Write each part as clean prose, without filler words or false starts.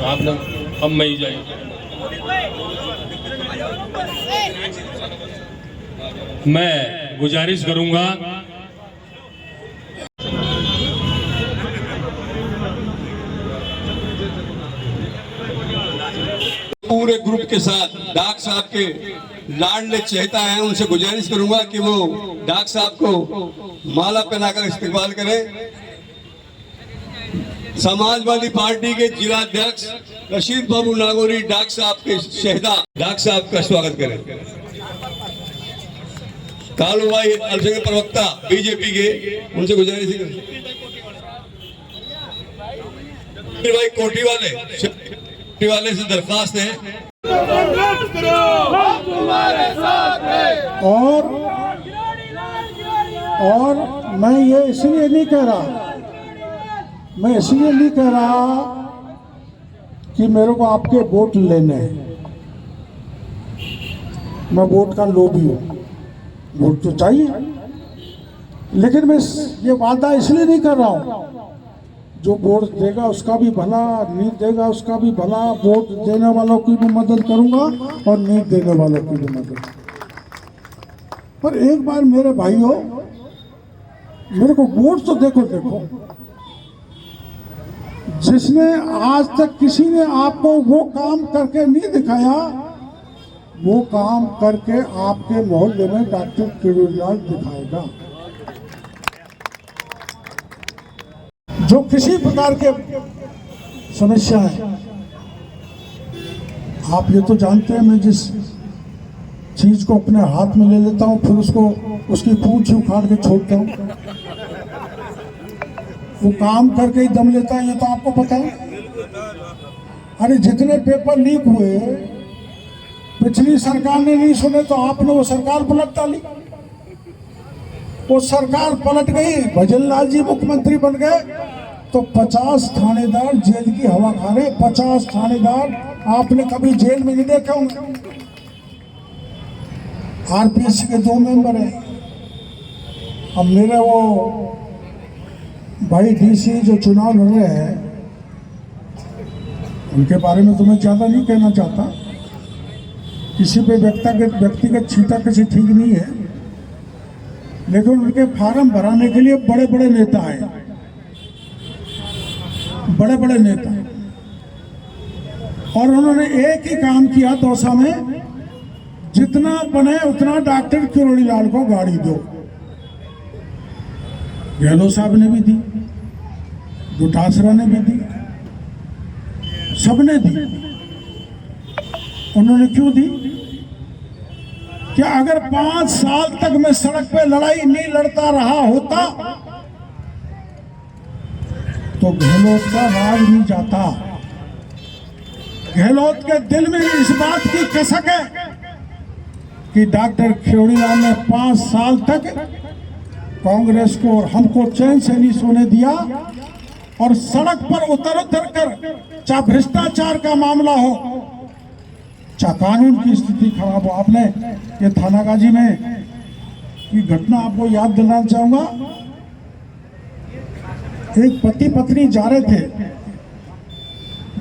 आप लोग हम में ही जाइए। मैं गुजारिश करूंगा पूरे ग्रुप के साथ डॉक्टर साहब के लाडले चहेता हैं, उनसे गुजारिश करूंगा कि वो डॉक्टर साहब को माला पहनाकर इस्तेमाल करें। समाजवादी पार्टी के जिलाध्यक्ष रशीद बाबू नागौरी डॉक्टर साहब के शहदा डॉक्टर साहब का स्वागत करें। कालू भाई अल्पसंख्यक प्रवक्ता बीजेपी के, उनसे गुजारिश करें। भाई कोटी वाले से दरखास्त है और मैं ये इसलिए नहीं कह रहा, कि मेरे को आपके वोट लेने हैं। मैं वोट का लोभी हूँ, वोट तो चाहिए, लेकिन मैं ये वादा इसलिए नहीं कर रहा हूँ, जो वोट देगा उसका भी भला, नहीं देगा उसका भी भला। वोट देने वालों की भी मदद करूंगा और नहीं देने वालों की भी मदद। पर एक बार मेरे भाइयों, मेरे को वोट तो देखो, जिसने आज तक किसी ने आपको वो काम करके नहीं दिखाया, वो काम करके आपके मोहल्ले में डॉक्टर किरोड़ीलाल दिखाएगा। जो किसी प्रकार के समस्या है, आप ये तो जानते हैं, मैं जिस चीज को अपने हाथ में ले लेता हूं फिर उसकी पूंछ उखाड़ के छोड़ता हूं, वो काम करके ही दम लेता है, ये तो आपको पता है। अरे जितने पेपर लीक हुए पिछली सरकार ने नहीं सुने तो आपने वो सरकार पलट डाली। वो सरकार पलट गई, भजन लाल जी मुख्यमंत्री बन गए, तो 50 थानेदार जेल की हवा खा रहे। 50 थानेदार आपने कभी जेल में नहीं देखा होंगे। आरपीएससी के 2 मेंबर हैं। अब मेरे वो भाई डीसी जो चुनाव लड़ रहे हैं, उनके बारे में तो मैं ज्यादा नहीं कहना चाहता, किसी पे व्यक्तिगत छीटा किसी ठीक नहीं है, लेकिन उनके फार्म भराने के लिए बड़े बड़े नेता हैं, बड़े नेता, और उन्होंने एक ही काम किया दौसा में, जितना बने उतना डॉक्टर किरोड़ीलाल को गाड़ी दो। गहलोत साहब ने भी दी, डोटासरा ने भी दी, सबने दी। उन्होंने क्यों दी? क्या अगर 5 साल तक मैं सड़क पे लड़ाई नहीं लड़ता रहा होता तो गहलोत का राज नहीं जाता। गहलोत के दिल में इस बात की कसक है कि डॉक्टर किरोड़ीलाल ने 5 साल तक कांग्रेस को और हमको चैन से नहीं सोने दिया, और सड़क पर उतर कर, चाहे भ्रष्टाचार का मामला हो, चाहे कानून की स्थिति खराब हो। आपने ये थानागाजी में ये घटना आपको याद दिलाना चाहूंगा। एक पति पत्नी जा रहे थे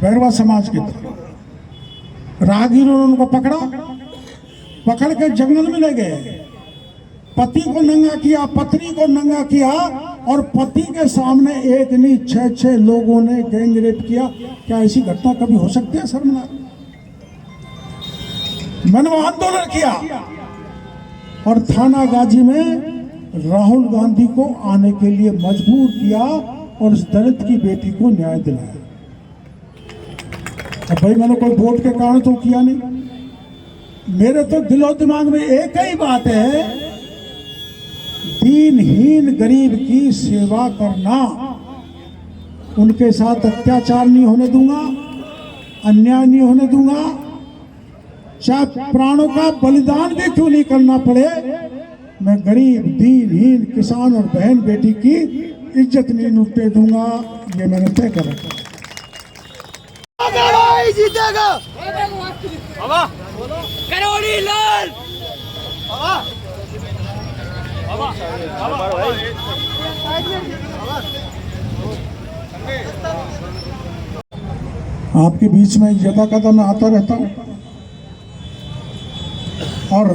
बैरवा समाज के तरफ, राहगीरों ने उनको पकड़ के जंगल में ले गए। पति को नंगा किया, पत्नी को नंगा किया, और पति के सामने एक नहीं 6 लोगों ने गैंग रेप किया। क्या ऐसी घटना कभी हो सकती है? शर्मनाक। मैंने वो आंदोलन किया और थानागाजी में राहुल गांधी को आने के लिए मजबूर किया और उस दलित की बेटी को न्याय दिलाया। अब भाई मैंने कोई वोट के कारण तो किया नहीं, मेरे तो दिलो दिमाग में एक ही बात है, दीनहीन गरीब की सेवा करना। उनके साथ अत्याचार नहीं होने दूंगा, अन्याय नहीं होने दूंगा, चाहे प्राणों का बलिदान भी क्यों नहीं करना पड़े, मैं गरीब दीनहीन किसान और बहन बेटी की इज्जत नहीं लूटने दूंगा। ये मैंने तय कर रखा। जीतेगा किरोड़ीलाल। आपके बीच में यथा कथा मैं आता रहता हूँ और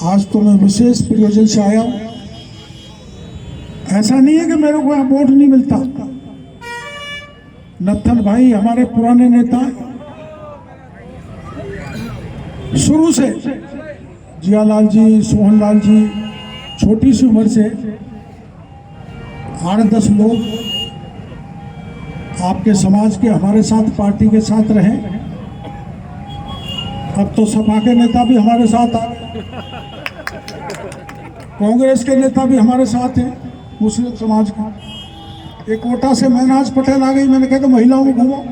आज तो मैं विशेष प्रयोजन से आया हूँ। ऐसा नहीं है कि मेरे को यहाँ वोट नहीं मिलता। नत्थन भाई हमारे पुराने नेता, शुरू से जियालाल जी, सोहनलाल जी, छोटी सी उम्र से 8-10 लोग आपके समाज के हमारे साथ, पार्टी के साथ रहे। अब तो सपा के नेता भी हमारे साथ आ गए, कांग्रेस के नेता भी हमारे साथ हैं, मुस्लिम समाज का। एक कोटा से महनाज पटेल आ गई, मैंने कहा कि महिलाओं में घूमो।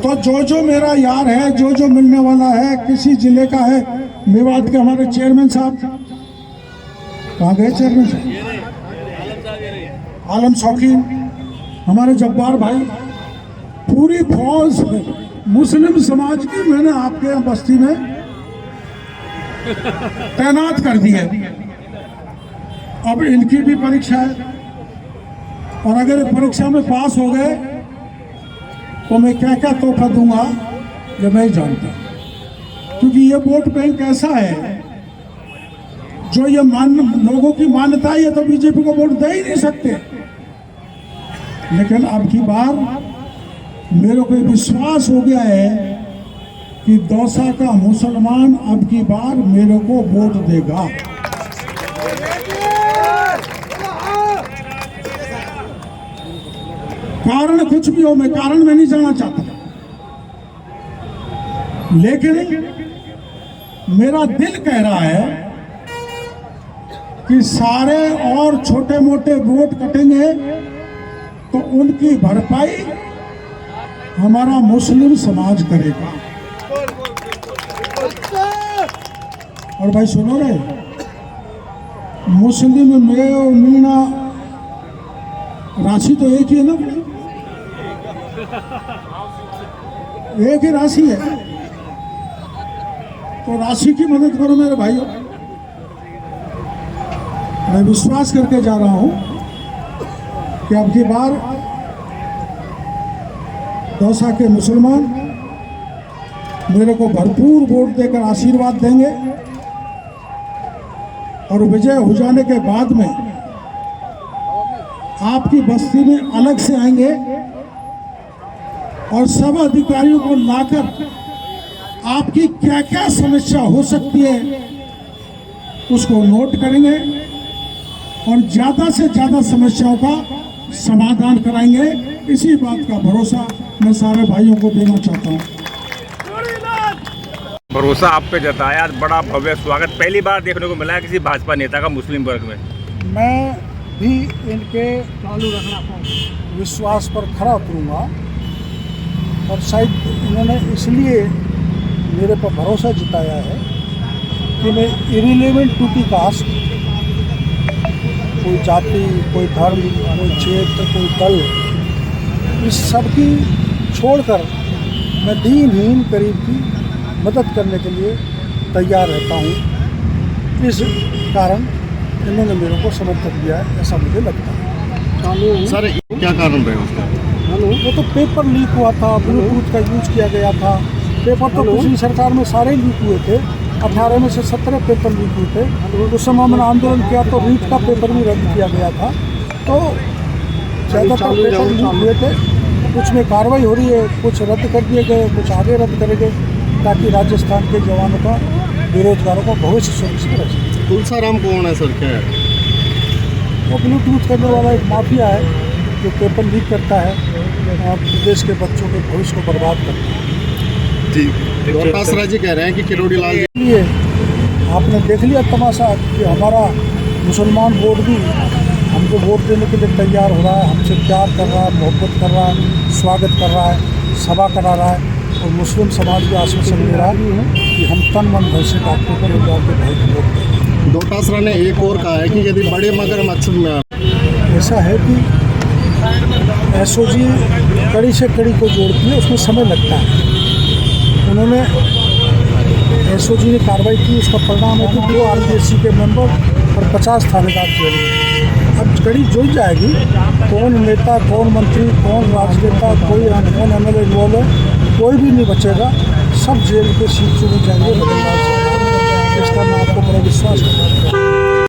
तो जो जो मेरा यार है, जो जो मिलने वाला है, किसी जिले का है, मेवात के हमारे चेयरमैन साहब कहाँ गए? चेयरमैन साहब आलम शौकीन, हमारे जब्बार भाई, पूरी फौज मुस्लिम समाज की मैंने आपके यहाँ बस्ती में तैनात कर दी है। अब इनकी भी परीक्षा है और अगर परीक्षा में पास हो गए तो मैं क्या क्या तोहफा दूंगा ये मैं ही जानता हूं। क्योंकि ये वोट बैंक ऐसा है जो ये लोगों की मान्यता है, ये तो बीजेपी को वोट दे ही नहीं सकते। लेकिन अब की बार मेरे को विश्वास हो गया है कि दौसा का मुसलमान अब की बार मेरे को वोट देगा। कारण कुछ भी हो, मैं कारण में नहीं जाना चाहता, लेकिन मेरा दिल कह रहा है कि सारे और छोटे मोटे वोट कटेंगे तो उनकी भरपाई हमारा मुस्लिम समाज करेगा। और भाई सुनो रे, मुस्लिम में और मीना राशि तो एक ही है ना, एक ही राशि है। तो राशि की मदद करो मेरे भाइयों। मैं विश्वास करके जा रहा हूं कि अब की बार दौसा के मुसलमान मेरे को भरपूर वोट देकर आशीर्वाद देंगे और विजय हो जाने के बाद में आपकी बस्ती में अलग से आएंगे और सब अधिकारियों को लाकर आपकी क्या क्या समस्या हो सकती है उसको नोट करेंगे और ज़्यादा से ज़्यादा समस्याओं का समाधान कराएंगे। इसी बात का भरोसा मैं सारे भाइयों को देना चाहता हूँ। भरोसा आप पे जताया, आज बड़ा भव्य स्वागत पहली बार देखने को मिला है किसी भाजपा नेता का मुस्लिम वर्ग में। मैं भी इनके विश्वास पर खरा उतरूंगा और शायद इन्होंने इसलिए मेरे पर भरोसा जताया है कि मैं इरिलेवेंट टू दी कास्ट, कोई जाति, कोई धर्म, कोई क्षेत्र, कोई दल, इस सब की छोड़कर मैं दीनहीन गरीब की मदद करने के लिए तैयार रहता हूँ। इस कारण इन्होंने मेरे को समर्थन दिया है, ऐसा मुझे लगता है। सर क्या कारण रहे उसका? वो तो पेपर लीक हुआ था, ब्लूटूथ का यूज किया गया था। पेपर तो पिछली सरकार में सारे लीक हुए थे, 18 में से 17 पेपर लीक हुए थे। उस समय मैंने आंदोलन किया तो रीट का पेपर भी रद्द किया गया था। तो ज़्यादातर पेपर लीक हुए थे, कुछ में कार्रवाई हो रही है, कुछ रद्द कर दिए गए, कुछ आगे रद्द करेंगे ताकि राजस्थान के जवानों का, बेरोजगारों का भविष्य सुरक्षित रह सके। तुलसाराम कौन है सर, क्या है? वो ब्लूटूथ करने वाला एक माफिया है जो पेपर लीक करता है और प्रदेश के बच्चों के भविष्य को बर्बाद करता है। ठीक, रोहतासरा जी कह रहे हैं कि किरोड़ी लाल इसलिए आपने देख लिया तमाशा कि हमारा मुसलमान बोर्ड भी हमको वोट देने के लिए तैयार हो रहा है, हमसे प्यार कर रहा है, मोहब्बत कर रहा है, स्वागत कर रहा है, सभा करा रहा है और मुस्लिम समाज भी आश्वासन दे रहा है कि हम तन मन धन से डॉक्टर पर के भाई को वोट देंगे। डोटासरा ने एक और कहा है कि यदि बड़े मगरमच्छ में ऐसा है कि एसओजी कड़ी से कड़ी को जोड़ती है, उसमें समय लगता है। उन्होंने एसओजी ने कार्रवाई की, उसका परिणाम है कि 2 आरपीएससी के मेंबर और 50 थानेदार जेल में। अब कड़ी जुड़ जाएगी, कौन नेता, कौन मंत्री, कौन राजनेता, कौन MLA इन्वॉल्व है, कोई भी नहीं बचेगा, सब जेल के सीट चुने जाएंगे।